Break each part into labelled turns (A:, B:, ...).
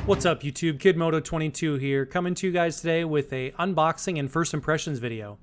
A: What's up YouTube, KidMoto22 here, coming to you guys today with a unboxing and first impressions video.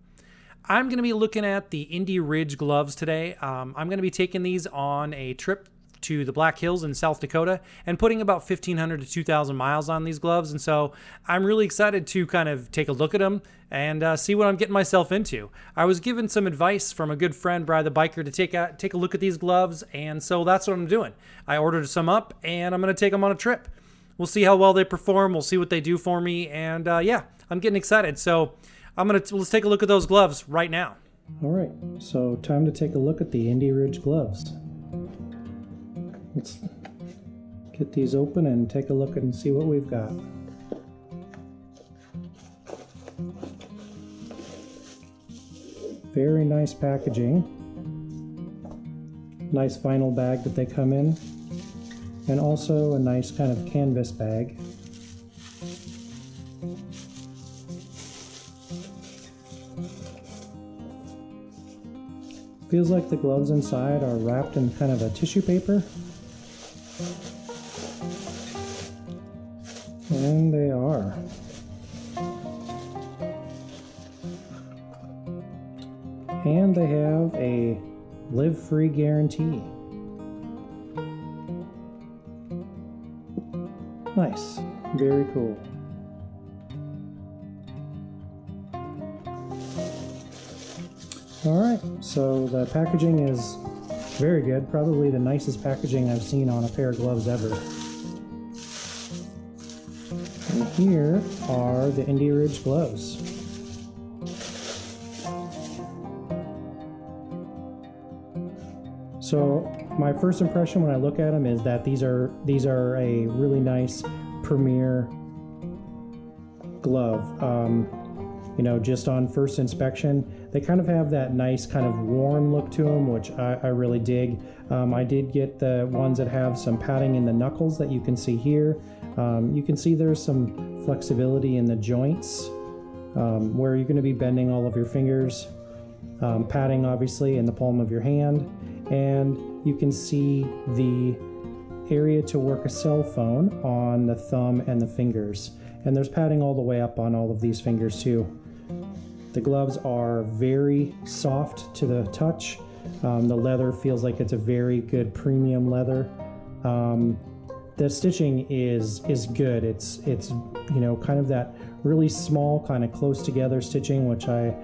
A: I'm going to be looking at the Indy Ridge gloves today. I'm going to be taking these on a trip to the Black Hills in South Dakota and putting about 1,500 to 2,000 miles on these gloves, and so I'm really excited to kind of take a look at them and see what I'm getting myself into. I was given some advice from a good friend, Brad the Biker, to take a look at these gloves, and so that's what I'm doing. I ordered some up and I'm going to take them on a trip. We'll see how well they perform. We'll see what they do for me. And yeah, I'm getting excited. So let's take a look at those gloves right now.
B: All right, so time to take a look at the Indy Ridge gloves. Let's get these open and take a look and see what we've got. Very nice packaging. Nice vinyl bag that they come in. And also a nice kind of canvas bag. Feels like the gloves inside are wrapped in kind of a tissue paper. And they are. And they have a live free guarantee. Nice, very cool. All right, so the packaging is very good, probably the nicest packaging I've seen on a pair of gloves ever. And here are the Indy Ridge gloves. So my first impression when I look at them is that these are a really nice premier glove. You know, just on first inspection, they kind of have that nice kind of worn look to them, which I really dig. I did get the ones that have some padding in the knuckles that you can see here. You can see there's some flexibility in the joints where you're going to be bending all of your fingers. Padding obviously in the palm of your hand. And you can see the area to work a cell phone on the thumb and the fingers. And there's padding all the way up on all of these fingers too. The gloves are very soft to the touch. The leather feels like it's a very good premium leather. The stitching is good. It's you know, kind of that really small, kind of close together stitching, which I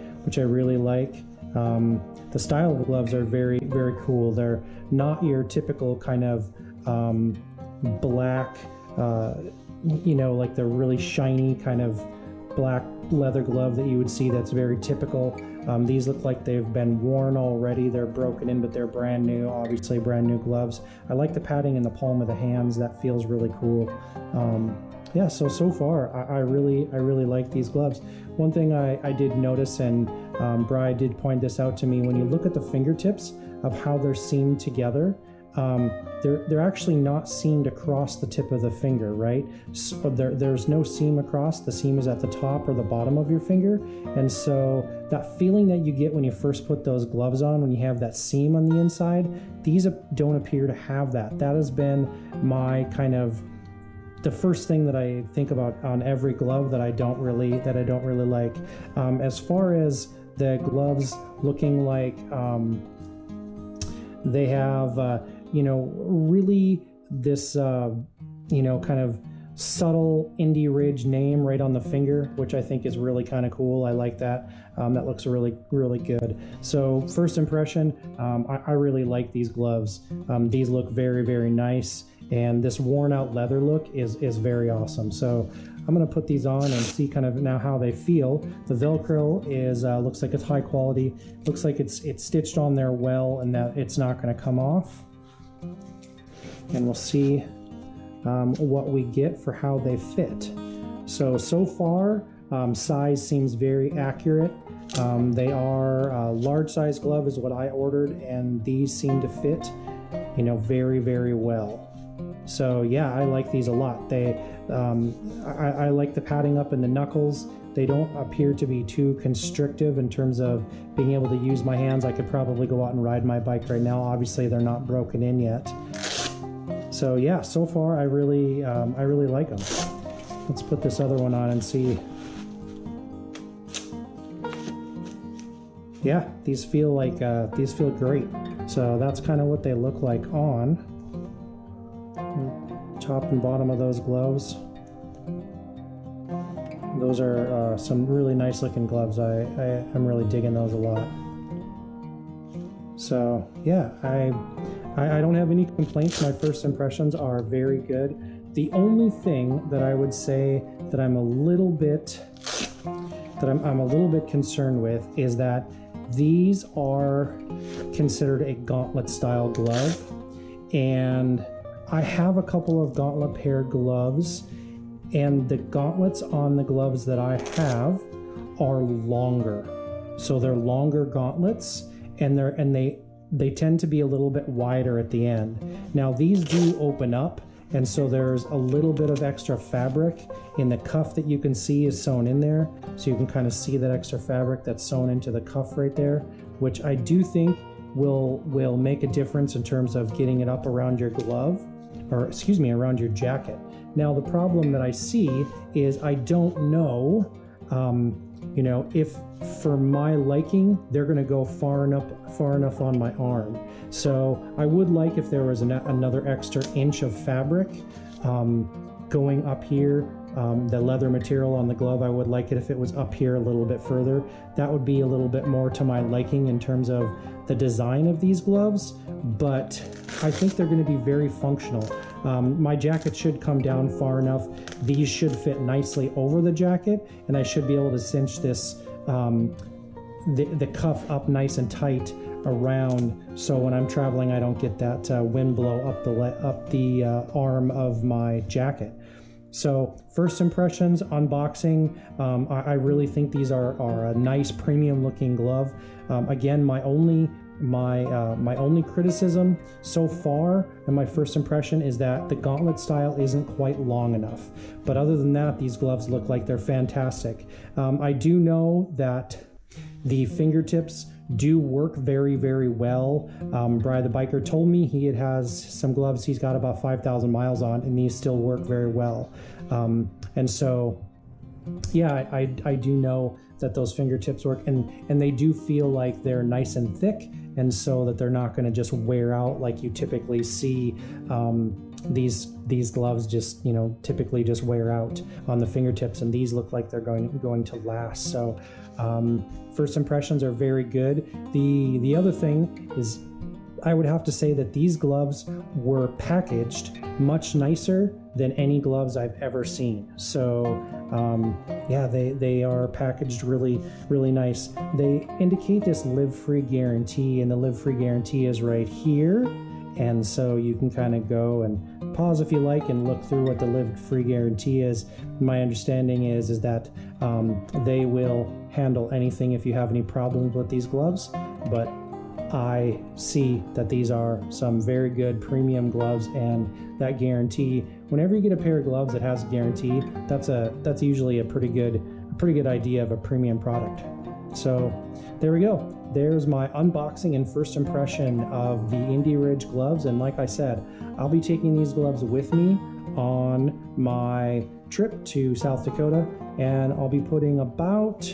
B: really like. The style of the gloves are very, very cool. They're not your typical kind of black, you know, like the really shiny kind of black leather glove that you would see that's very typical. These look like they've been worn already. They're broken in, but they're brand new, obviously brand new gloves. I like the padding in the palm of the hands. That feels really cool. Yeah, so far I really like these gloves. One thing I did notice, and Bri did point this out to me, when you look at the fingertips of how they're seamed together, they're actually not seamed across the tip of the finger, right? So there's no seam across. The seam is at the top or the bottom of your finger, and so that feeling that you get when you first put those gloves on, when you have that seam on the inside, these don't appear to have that. That has been my kind of the first thing that I think about on every glove that I don't really like. As far as the gloves looking like they have you know, really this you know, kind of subtle Indy Ridge name right on the finger, which I think is really kind of cool. I like that. That looks really good. So first impression, I really like these gloves. These look very, very nice, and this worn out leather look is very awesome. So I'm going to put these on and see kind of now how they feel. The Velcro is looks like it's high quality. Looks like it's stitched on there well, and that it's not going to come off. And we'll see what we get for how they fit. So far, size seems very accurate. They are a large size glove is what I ordered, and these seem to fit, you know, very, very well. So yeah, I like these a lot. They, I like the padding up in the knuckles. They don't appear to be too constrictive in terms of being able to use my hands. I could probably go out and ride my bike right now. Obviously, they're not broken in yet. So yeah, so far I really like them. let's put this other one on and see. Yeah, these feel great. So that's kind of what they look like on. Top and bottom of those gloves. Those are some really nice looking gloves. I'm really digging those a lot. So yeah, I don't have any complaints. My first impressions are very good. The only thing that I would say that I'm a little bit concerned with is that these are considered a gauntlet style glove, and I have a couple of gauntlet paired gloves, and the gauntlets on the gloves that I have are longer. So they're longer gauntlets, and they tend to be a little bit wider at the end. Now these do open up, and so there's a little bit of extra fabric in the cuff that you can see is sewn in there. So you can kind of see that extra fabric that's sewn into the cuff right there, which I do think will make a difference in terms of getting it up around your glove, or excuse me, around your jacket. Now the problem that I see is I don't know, if for my liking, they're gonna go far enough on my arm. So I would like if there was another extra inch of fabric going up here. The leather material on the glove, I would like it if it was up here a little bit further. That would be a little bit more to my liking in terms of the design of these gloves, but I think they're going to be very functional. My jacket should come down far enough. These should fit nicely over the jacket, and I should be able to cinch this the cuff up nice and tight around, so when I'm traveling I don't get that wind blow up the arm of my jacket. So first impressions, unboxing, I really think these are a nice premium looking glove. Again, my only criticism so far and my first impression is that the gauntlet style isn't quite long enough. But other than that, these gloves look like they're fantastic. I do know that the fingertips do work very, very well. Brian the Biker told me he has some gloves he's got about 5,000 miles on, and these still work very well. And so, yeah, I do know that those fingertips work, and they do feel like they're nice and thick, and so that they're not going to just wear out like you typically see. These gloves just typically just wear out on the fingertips, and these look like they're going to last. So first impressions are very good. The other thing is, I would have to say that these gloves were packaged much nicer than any gloves I've ever seen. So yeah, they are packaged really, really nice. They indicate this live-free guarantee, and the live-free guarantee is right here. And so you can kind of go and pause if you like and look through what the live-free guarantee is. My understanding is that they will handle anything if you have any problems with these gloves, but I see that these are some very good premium gloves, and that guarantee, whenever you get a pair of gloves that has a guarantee, that's usually a pretty good idea of a premium product. So there we go. There's my unboxing and first impression of the Indie Ridge gloves, and like I said, I'll be taking these gloves with me on my trip to South Dakota, and I'll be putting about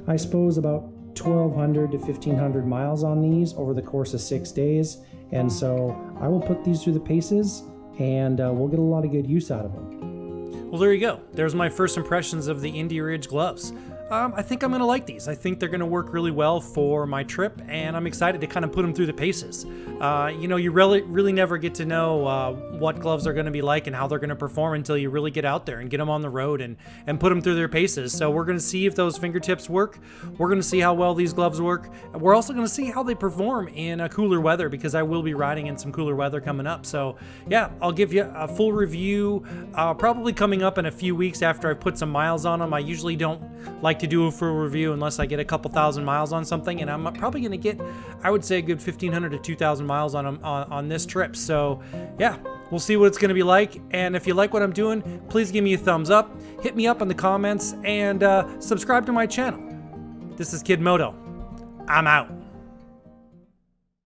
B: 1,200 to 1,500 miles on these over the course of 6 days. And so I will put these through the paces, and we'll get a lot of good use out of them.
A: Well, there you go. There's my first impressions of the Indie Ridge gloves. I think I'm going to like these. I think they're going to work really well for my trip, and I'm excited to kind of put them through the paces. You really never get to know what gloves are going to be like and how they're going to perform until you really get out there and get them on the road and put them through their paces. So we're going to see if those fingertips work. We're going to see how well these gloves work. We're also going to see how they perform in cooler weather, because I will be riding in some cooler weather coming up. So yeah, I'll give you a full review probably coming up in a few weeks after I've put some miles on them. I usually don't like to do a full review unless I get a couple thousand miles on something, and I'm probably going to get, I would say, a good 1,500 to 2,000 miles on this trip. So yeah, we'll see what it's going to be like. And if you like what I'm doing, please give me a thumbs up, hit me up in the comments, and subscribe to my channel. This is Kid Moto. I'm out.